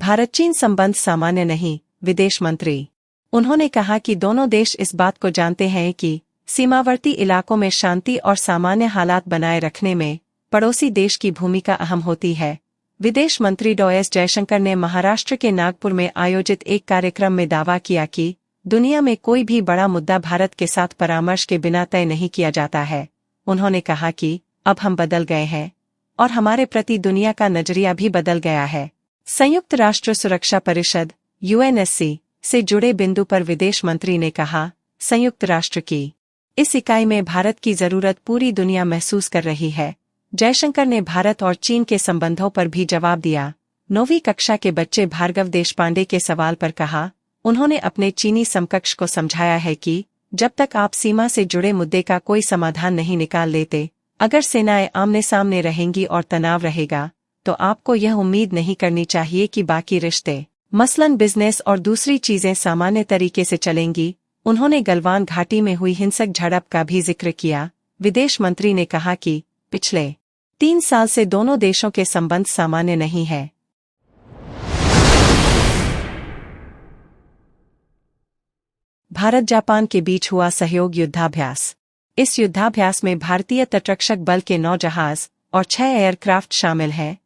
भारत चीन संबंध सामान्य नहीं, विदेश मंत्री। उन्होंने कहा कि दोनों देश इस बात को जानते हैं कि सीमावर्ती इलाकों में शांति और सामान्य हालात बनाए रखने में पड़ोसी देश की भूमिका अहम होती है। विदेश मंत्री डॉ एस जयशंकर ने महाराष्ट्र के नागपुर में आयोजित एक कार्यक्रम में दावा किया कि दुनिया में कोई भी बड़ा मुद्दा भारत के साथ परामर्श के बिना तय नहीं किया जाता है। उन्होंने कहा कि अब हम बदल गए हैं और हमारे प्रति दुनिया का नजरिया भी बदल गया है। संयुक्त राष्ट्र सुरक्षा परिषद (यूएनएससी) से जुड़े बिंदु पर विदेश मंत्री ने कहा, संयुक्त राष्ट्र की इस इकाई में भारत की जरूरत पूरी दुनिया महसूस कर रही है। जयशंकर ने भारत और चीन के संबंधों पर भी जवाब दिया। 9वीं कक्षा के बच्चे भार्गव देशपांडे के सवाल पर कहा, उन्होंने अपने चीनी समकक्ष को समझाया है कि जब तक आप सीमा से जुड़े मुद्दे का कोई समाधान नहीं निकाल लेते, अगर सेनाएं आमने सामने रहेंगी और तनाव रहेगा, तो आपको यह उम्मीद नहीं करनी चाहिए कि बाकी रिश्ते, मसलन बिजनेस और दूसरी चीजें सामान्य तरीके से चलेंगी। उन्होंने गलवान घाटी में हुई हिंसक झड़प का भी जिक्र किया। विदेश मंत्री ने कहा कि पिछले 3 साल से दोनों देशों के संबंध सामान्य नहीं है। भारत जापान के बीच हुआ सहयोग युद्धाभ्यास। इस युद्धाभ्यास में भारतीय तटरक्षक बल के 9 जहाज और 6 एयरक्राफ्ट शामिल हैं।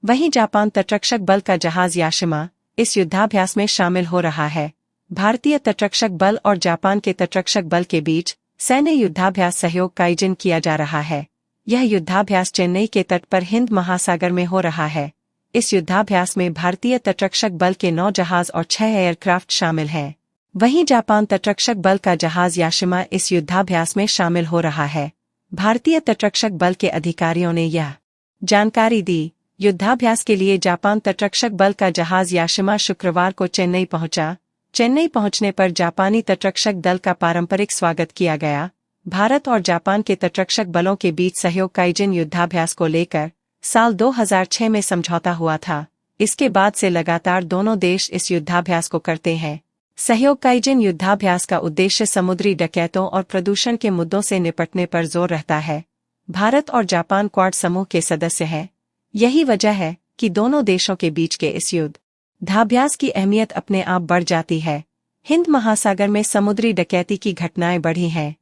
वहीं जापान तटरक्षक बल का जहाज याशिमा इस युद्धाभ्यास में शामिल हो रहा है। भारतीय तटरक्षक बल और जापान के तटरक्षक बल के बीच सैन्य युद्धाभ्यास सहयोग का आयोजन किया जा रहा है। यह युद्धाभ्यास चेन्नई के तट पर हिंद महासागर में हो रहा है। इस युद्धाभ्यास में भारतीय तटरक्षक बल के 9 जहाज और 6 एयरक्राफ्ट शामिल हैं। वहीं जापान तटरक्षक बल का जहाज याशिमा इस युद्धाभ्यास में शामिल हो रहा है। भारतीय तटरक्षक बल के अधिकारियों ने यह जानकारी दी। युद्धाभ्यास के लिए जापान तटरक्षक बल का जहाज याशिमा शुक्रवार को चेन्नई पहुंचा। चेन्नई पहुंचने पर जापानी तटरक्षक दल का पारंपरिक स्वागत किया गया। भारत और जापान के तटरक्षक बलों के बीच सहयोग का आयोजन युद्धाभ्यास को लेकर साल 2006 में समझौता हुआ था। इसके बाद से लगातार दोनों देश इस युद्धाभ्यास को करते हैं। सहयोग का आयोजन युद्धाभ्यास का उद्देश्य समुद्री डकैतों और प्रदूषण के मुद्दों से निपटने पर जोर रहता है। भारत और जापान क्वाड समूह के सदस्य हैं। यही वजह है कि दोनों देशों के बीच के इस युद्धाभ्यास की अहमियत अपने आप बढ़ जाती है। हिंद महासागर में समुद्री डकैती की घटनाएं बढ़ी हैं।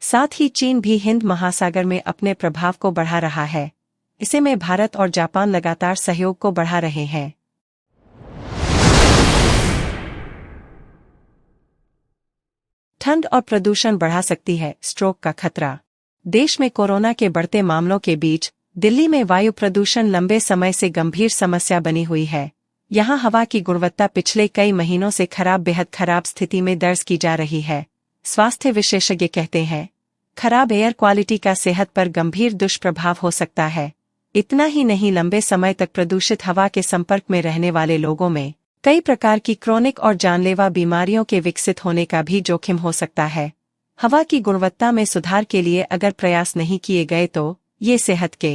साथ ही चीन भी हिंद महासागर में अपने प्रभाव को बढ़ा रहा है। इसे में भारत और जापान लगातार सहयोग को बढ़ा रहे हैं। ठंड और प्रदूषण बढ़ा सकती है स्ट्रोक का खतरा। देश में कोरोना के बढ़ते मामलों के बीच दिल्ली में वायु प्रदूषण लंबे समय से गंभीर समस्या बनी हुई है। यहां हवा की गुणवत्ता पिछले कई महीनों से बेहद खराब स्थिति में दर्ज की जा रही है। स्वास्थ्य विशेषज्ञ कहते हैं, खराब एयर क्वालिटी का सेहत पर गंभीर दुष्प्रभाव हो सकता है। इतना ही नहीं, लंबे समय तक प्रदूषित हवा के संपर्क में रहने वाले लोगों में कई प्रकार की क्रोनिक और जानलेवा बीमारियों के विकसित होने का भी जोखिम हो सकता है। हवा की गुणवत्ता में सुधार के लिए अगर प्रयास नहीं किए गए तो ये सेहत के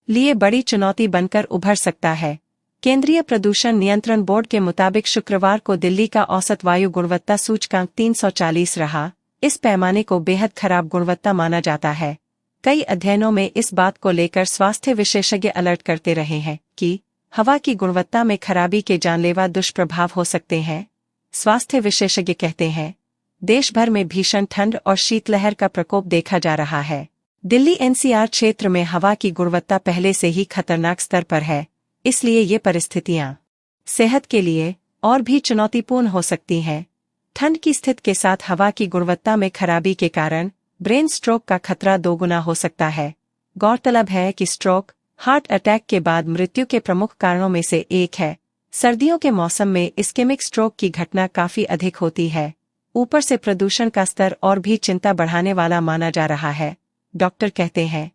लिए बड़ी चुनौती बनकर उभर सकता है। केंद्रीय प्रदूषण नियंत्रण बोर्ड के मुताबिक शुक्रवार को दिल्ली का औसत वायु गुणवत्ता सूचकांक 340 रहा। इस पैमाने को बेहद खराब गुणवत्ता माना जाता है। कई अध्ययनों में इस बात को लेकर स्वास्थ्य विशेषज्ञ अलर्ट करते रहे हैं कि हवा की गुणवत्ता में खराबी के जानलेवा दुष्प्रभाव हो सकते हैं। स्वास्थ्य विशेषज्ञ कहते हैं, देश भर में भीषण ठंड और शीतलहर का प्रकोप देखा जा रहा है। दिल्ली एनसीआर क्षेत्र में हवा की गुणवत्ता पहले से ही खतरनाक स्तर पर है, इसलिए ये परिस्थितियां सेहत के लिए और भी चुनौतीपूर्ण हो सकती हैं। ठंड की स्थिति के साथ हवा की गुणवत्ता में खराबी के कारण ब्रेन स्ट्रोक का खतरा 2 गुना हो सकता है। गौरतलब है कि स्ट्रोक हार्ट अटैक के बाद मृत्यु के प्रमुख कारणों में से एक है। सर्दियों के मौसम में इस्केमिक स्ट्रोक की घटना काफी अधिक होती है। ऊपर से प्रदूषण का स्तर और भी चिंता बढ़ाने वाला माना जा रहा है। डॉक्टर कहते हैं,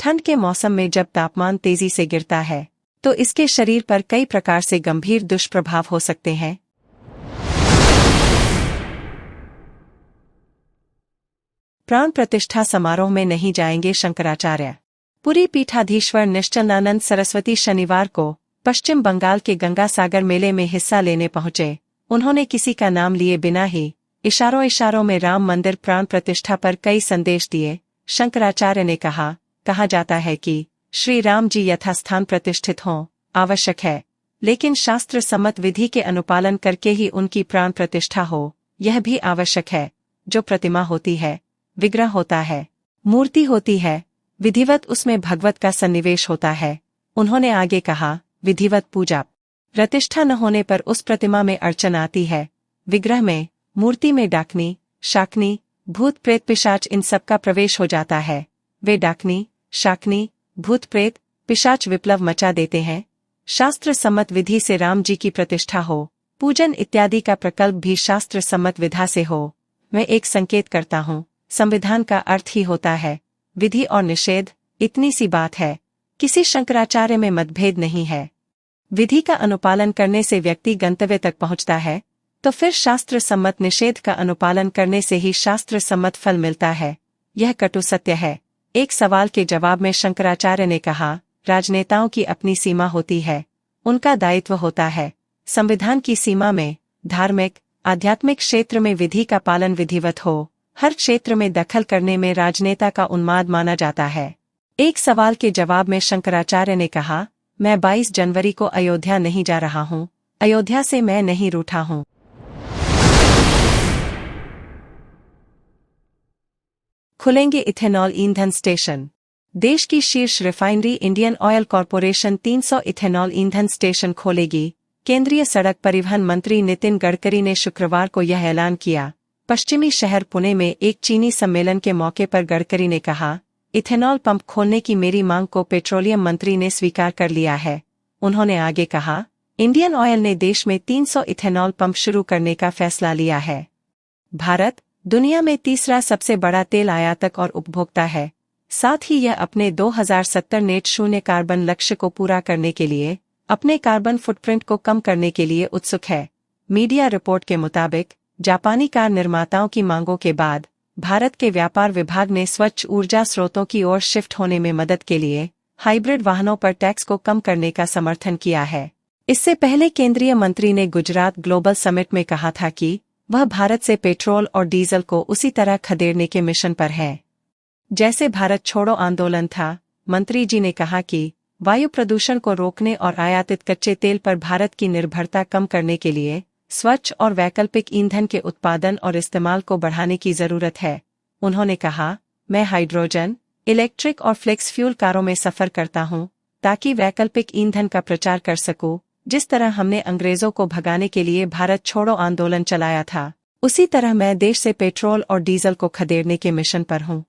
ठंड के मौसम में जब तापमान तेजी से गिरता है तो इसके शरीर पर कई प्रकार से गंभीर दुष्प्रभाव हो सकते हैं। प्राण प्रतिष्ठा समारोह में नहीं जाएंगे शंकराचार्य। पुरी पीठाधीश्वर निश्चलानंद सरस्वती शनिवार को पश्चिम बंगाल के गंगा सागर मेले में हिस्सा लेने पहुंचे। उन्होंने किसी का नाम लिए बिना ही इशारों में राम मंदिर प्राण प्रतिष्ठा पर कई संदेश दिए। शंकराचार्य ने कहा जाता है कि श्री राम जी यथास्थान प्रतिष्ठित हों आवश्यक है। लेकिन शास्त्र सम्मत विधि के अनुपालन करके ही उनकी प्राण प्रतिष्ठा हो, यह भी आवश्यक है। जो प्रतिमा होती है, विग्रह होता है, मूर्ति होती है, विधिवत उसमें भगवत का सन्निवेश होता है। उन्होंने आगे कहा, विधिवत पूजा प्रतिष्ठा न होने पर उस प्रतिमा में अड़चन आती है। विग्रह में, मूर्ति में डाकनी, शाकनी, भूत प्रेत पिशाच इन सब का प्रवेश हो जाता है। वे डाकनी, शाकनी, भूत प्रेत पिशाच विप्लव मचा देते हैं। शास्त्र सम्मत विधि से राम जी की प्रतिष्ठा हो, पूजन इत्यादि का प्रकल्प भी शास्त्र सम्मत विधा से हो। मैं एक संकेत करता हूँ, संविधान का अर्थ ही होता है विधि और निषेध, इतनी सी बात है। किसी शंकराचार्य में मतभेद नहीं है। विधि का अनुपालन करने से व्यक्ति गंतव्य तक पहुँचता है, तो फिर शास्त्र सम्मत निषेध का अनुपालन करने से ही शास्त्र सम्मत फल मिलता है। यह कटु सत्य है। एक सवाल के जवाब में शंकराचार्य ने कहा, राजनेताओं की अपनी सीमा होती है, उनका दायित्व होता है। संविधान की सीमा में धार्मिक, आध्यात्मिक क्षेत्र में विधि का पालन विधिवत हो। हर क्षेत्र में दखल करने में राजनेता का उन्माद माना जाता है। एक सवाल के जवाब में शंकराचार्य ने कहा, मैं 22 जनवरी को अयोध्या नहीं जा रहा हूँ, अयोध्या से मैं नहीं रूठा हूँ। खुलेंगे इथेनॉल ईंधन स्टेशन। देश की शीर्ष refinery Indian oil corporation 300 ethanol ईंधन स्टेशन खोलेगी। केंद्रीय सड़क परिवहन मंत्री नितिन गडकरी ने शुक्रवार को यह ऐलान किया। पश्चिमी शहर पुणे में एक चीनी सम्मेलन के मौके पर गडकरी ने कहा, इथेनॉल पंप खोलने की मेरी मांग को पेट्रोलियम मंत्री ने स्वीकार कर लिया है। उन्होंने आगे कहा, इंडियन ऑयल ने देश में 300 इथेनॉल पंप शुरू करने का फैसला लिया है। भारत दुनिया में तीसरा सबसे बड़ा तेल आयातक और उपभोक्ता है। साथ ही यह अपने 2070 नेट शून्य कार्बन लक्ष्य को पूरा करने के लिए अपने कार्बन फुटप्रिंट को कम करने के लिए उत्सुक है। मीडिया रिपोर्ट के मुताबिक जापानी कार निर्माताओं की मांगों के बाद भारत के व्यापार विभाग ने स्वच्छ ऊर्जा स्रोतों की ओर शिफ्ट होने में मदद के लिए हाइब्रिड वाहनों पर टैक्स को कम करने का समर्थन किया है। इससे पहले केंद्रीय मंत्री ने गुजरात ग्लोबल समिट में कहा था कि वह भारत से पेट्रोल और डीजल को उसी तरह खदेड़ने के मिशन पर है जैसे भारत छोड़ो आंदोलन था। मंत्री जी ने कहा कि वायु प्रदूषण को रोकने और आयातित कच्चे तेल पर भारत की निर्भरता कम करने के लिए स्वच्छ और वैकल्पिक ईंधन के उत्पादन और इस्तेमाल को बढ़ाने की जरूरत है। उन्होंने कहा, मैं हाइड्रोजन, इलेक्ट्रिक और फ्लेक्स फ्यूल कारों में सफर करता हूं ताकि वैकल्पिक ईंधन का प्रचार कर सकूं। जिस तरह हमने अंग्रेजों को भगाने के लिए भारत छोड़ो आंदोलन चलाया था, उसी तरह मैं देश से पेट्रोल और डीजल को खदेड़ने के मिशन पर हूं।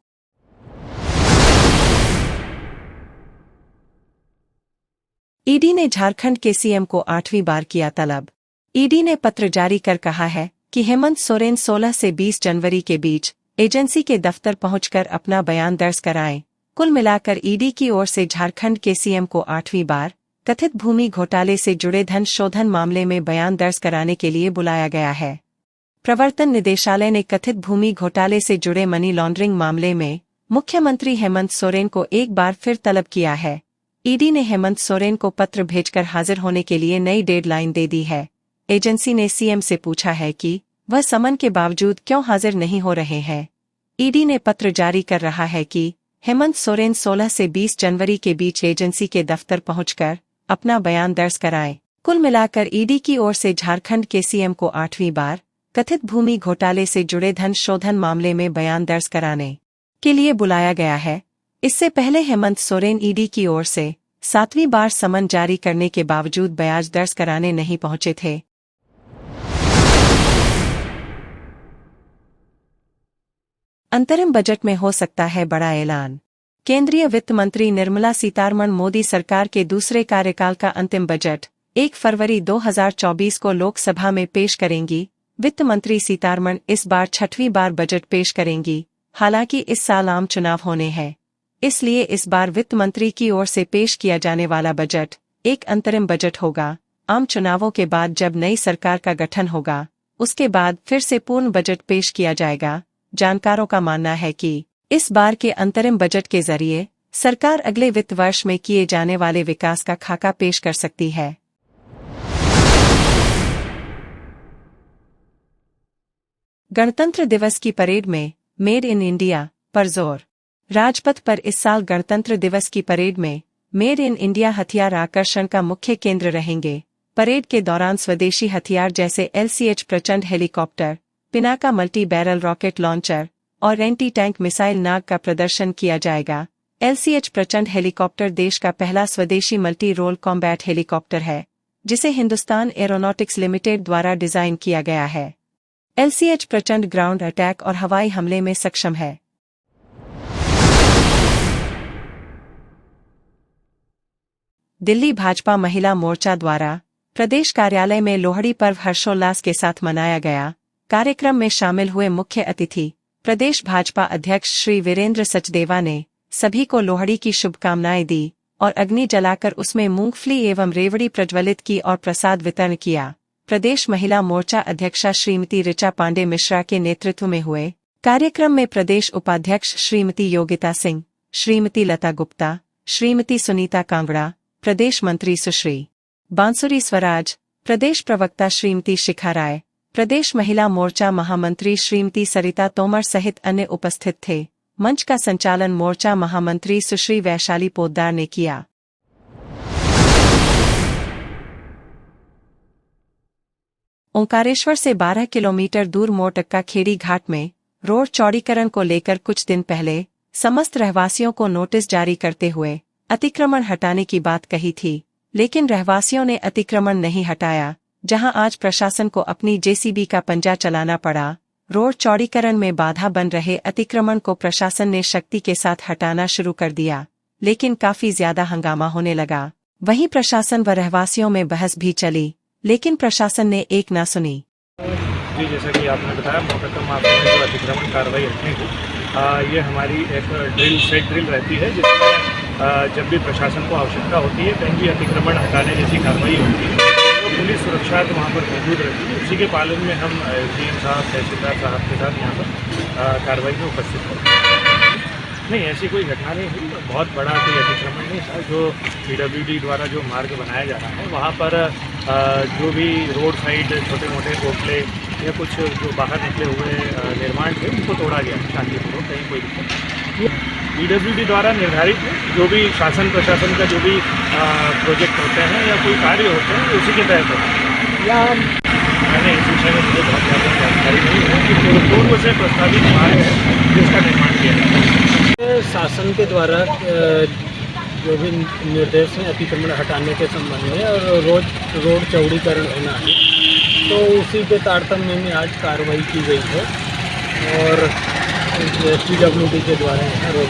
ईडी ने झारखंड के सीएम को 8वीं बार किया तलब। ईडी ने पत्र जारी कर कहा है कि हेमंत सोरेन 16 से 20 जनवरी के बीच एजेंसी के दफ्तर पहुंचकर अपना बयान दर्ज कराएं। कुल मिलाकर ईडी की ओर से झारखंड के सीएम को 8वीं बार कथित भूमि घोटाले से जुड़े धन शोधन मामले में बयान दर्ज कराने के लिए बुलाया गया है। प्रवर्तन निदेशालय ने कथित भूमि घोटाले से जुड़े मनी लॉन्ड्रिंग मामले में मुख्यमंत्री हेमंत सोरेन को एक बार फिर तलब किया है। ईडी ने हेमंत सोरेन को पत्र भेजकर हाजिर होने के लिए नई डेडलाइन दे दी है। एजेंसी ने सीएम से पूछा है कि वह समन के बावजूद क्यों हाजिर नहीं हो रहे हैं। ईडी ने पत्र जारी कर रहा है कि हेमंत सोरेन 16 से 20 जनवरी के बीच एजेंसी के दफ्तर पहुंचकर अपना बयान दर्ज कराएं। कुल मिलाकर ईडी की ओर से झारखंड के सीएम को 8वीं बार कथित भूमि घोटाले से जुड़े धन शोधन मामले में बयान दर्ज कराने के लिए बुलाया गया है। इससे पहले हेमंत सोरेन ईडी की ओर से 7वीं बार समन जारी करने के बावजूद बयान दर्ज कराने नहीं पहुंचे थे। अंतरिम बजट में हो सकता है बड़ा ऐलान। केंद्रीय वित्त मंत्री निर्मला सीतारमण मोदी सरकार के दूसरे कार्यकाल का अंतिम बजट 1 फरवरी 2024 को लोकसभा में पेश करेंगी। वित्त मंत्री सीतारमण इस बार 6वीं बार बजट पेश करेंगी। हालांकि इस साल आम चुनाव होने हैं, इसलिए इस बार वित्त मंत्री की ओर से पेश किया जाने वाला बजट एक अंतरिम बजट होगा। आम चुनावों के बाद जब नई सरकार का गठन होगा, उसके बाद फिर से पूर्ण बजट पेश किया जाएगा। जानकारों का मानना है कि इस बार के अंतरिम बजट के जरिए सरकार अगले वित्त वर्ष में किए जाने वाले विकास का खाका पेश कर सकती है। गणतंत्र दिवस की परेड में मेड इन इंडिया पर जोर। राजपथ पर इस साल गणतंत्र दिवस की परेड में मेड इन इंडिया हथियार आकर्षण का मुख्य केंद्र रहेंगे। परेड के दौरान स्वदेशी हथियार जैसे LCH प्रचंड helicopter, Pinaka multi barrel rocket launcher और एंटी टैंक मिसाइल नाग का प्रदर्शन किया जाएगा। LCH प्रचंड हेलीकॉप्टर देश का पहला स्वदेशी मल्टी रोल कॉम्बैट हेलीकॉप्टर है, जिसे हिंदुस्तान एरोनॉटिक्स लिमिटेड द्वारा डिजाइन किया गया है। LCH प्रचंड ग्राउंड अटैक और हवाई हमले में सक्षम है। दिल्ली भाजपा महिला मोर्चा द्वारा प्रदेश कार्यालय में लोहड़ी पर्व हर्षोल्लास के साथ मनाया गया। कार्यक्रम में शामिल हुए मुख्य अतिथि प्रदेश भाजपा अध्यक्ष श्री वीरेंद्र सचदेवा ने सभी को लोहड़ी की शुभकामनाएं दी और अग्नि जलाकर उसमें मूंगफली एवं रेवड़ी प्रज्वलित की और प्रसाद वितरण किया। प्रदेश महिला मोर्चा अध्यक्षा श्रीमती ऋचा पांडे मिश्रा के नेतृत्व में हुए कार्यक्रम में प्रदेश उपाध्यक्ष श्रीमती योगिता सिंह, श्रीमती लता गुप्ता, श्रीमती सुनीता कांगड़ा, प्रदेश मंत्री सुश्री बांसुरी स्वराज, प्रदेश प्रवक्ता श्रीमती शिखा राय, प्रदेश महिला मोर्चा महामंत्री श्रीमती सरिता तोमर सहित अन्य उपस्थित थे। मंच का संचालन मोर्चा महामंत्री सुश्री वैशाली पोद्दार ने किया। ओंकारेश्वर से 12 किलोमीटर दूर मोरटक्का खेड़ी घाट में रोड चौड़ीकरण को लेकर कुछ दिन पहले समस्त रहवासियों को नोटिस जारी करते हुए अतिक्रमण हटाने की बात कही थी, लेकिन रहवासियों ने अतिक्रमण नहीं हटाया, जहां आज प्रशासन को अपनी JCB का पंजा चलाना पड़ा। रोड चौड़ीकरण में बाधा बन रहे अतिक्रमण को प्रशासन ने शक्ति के साथ हटाना शुरू कर दिया, लेकिन काफी ज्यादा हंगामा होने लगा। वहीं प्रशासन व रहवासियों में बहस भी चली, लेकिन प्रशासन ने एक ना सुनी। जी, जैसा कि आपने बताया, मोरटक्का मार्ग में जो अतिक्रमण कार्रवाई रखने की ये हमारी एक सेट ड्रिल रहती है, जिसमें जब भी प्रशासन को आवश्यकता होती है, कहीं भी अतिक्रमण हटाने जैसी कार्रवाई होती है, तो पुलिस सुरक्षा तो वहाँ पर मौजूद रहती है। उसी के पालन में हम CM साहब, तहसीलदार साहब के साथ यहाँ पर कार्रवाई में उपस्थित होते हैं। नहीं, ऐसी कोई घटना नहीं हुई, बहुत बड़ा कोई अतिक्रमण नहीं था। जो PWD द्वारा जो मार्ग बनाया जा रहा है, वहाँ पर जो भी रोड साइड छोटे मोटे कोटले या कुछ जो बाहर निकले हुए निर्माण थे, उनको तोड़ा गया शांतिपूर्वक, कहीं कोई दिक्कत नहीं। PWD द्वारा निर्धारित है, जो भी शासन प्रशासन का जो भी प्रोजेक्ट होते हैं या कोई कार्य होते हैं, उसी के तहत होते हैं। या मैंने इस विषय में मुझे बहुत ज़्यादा जानकारी नहीं है कि पूर्व से प्रस्तावित मार्ग है जिसका निर्माण किया जाता है। शासन के द्वारा जो भी निर्देश हैं अतिक्रमण हटाने के संबंध में और रोड चौड़ीकरण होना है, तो उसी के तारतम्य में आज कार्रवाई की गई है और PWD के द्वारा यहाँ रोड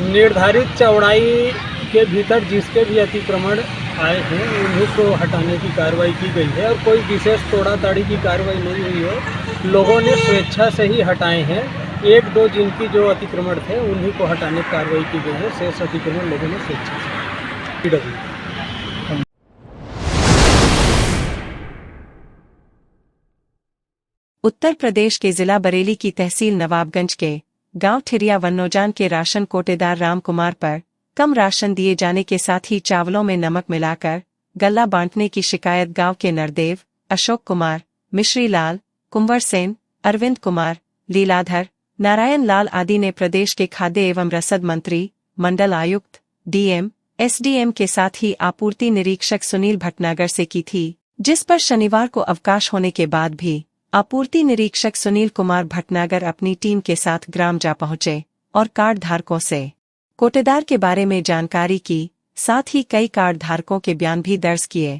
निर्धारित चौड़ाई के भीतर जिसके भी अतिक्रमण आए हैं उन्हीं को हटाने की कार्रवाई की गई है और कोई विशेष तोड़ाताड़ी की कार्रवाई नहीं हुई है। लोगों ने स्वेच्छा से ही हटाए हैं। एक दो जिनकी जो अतिक्रमण थे उन्हीं को हटाने की कार्रवाई की गई है। शेष अतिक्रमण लोगों ने स्वेच्छा से। उत्तर प्रदेश के जिला बरेली की तहसील नवाबगंज के गांव ठिरिया वन्नोजान के राशन कोटेदार राम कुमार पर कम राशन दिए जाने के साथ ही चावलों में नमक मिलाकर गल्ला बांटने की शिकायत गांव के नरदेव, अशोक कुमार, मिश्री लाल, कुंवर सेन, अरविंद कुमार, लीलाधर, नारायण लाल आदि ने प्रदेश के खाद्य एवं रसद मंत्री, मंडल आयुक्त, DM, SDM के साथ ही आपूर्ति निरीक्षक सुनील भटनागर से की थी, जिस पर शनिवार को अवकाश होने के बाद भी आपूर्ति निरीक्षक सुनील कुमार भटनागर अपनी टीम के साथ ग्राम जा पहुंचे और कार्ड धारकों से कोटेदार के बारे में जानकारी की, साथ ही कई कार्ड धारकों के बयान भी दर्ज किए।